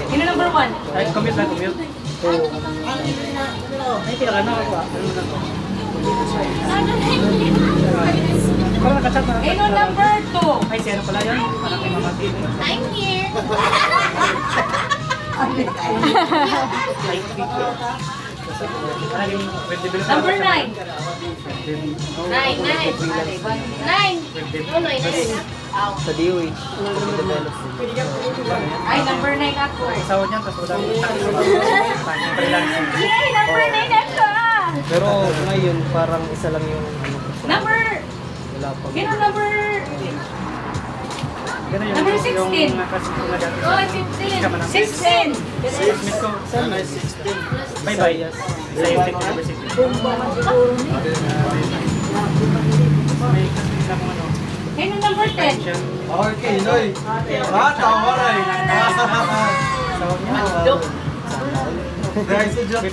Sino number 1? Ay, commute lang, commute. Ay, pinaka ako ah. Parang nakachat na. Sino number 2? Ay, si ano pala yun? Parang kay Mama Tin. I'm here. Number 9. 9. 9. 9. Sa DOH. Ay, number 9 ako. Sahod niya, tapos wala akong freelancing. Yay, number 9 ako. Pero ngayon parang isa lang yung ano ko. Number, Wala pa. sino number? Ganun yung Number 16. yung kasi ko na dati. Oh, 16. 16. Miss ko. Bye-bye. Sa yung university. May kasi lang ano. Sino number 10? Siya. Okay, Noy. Tawa rin. Sahod niya. Joke. Guys, joke.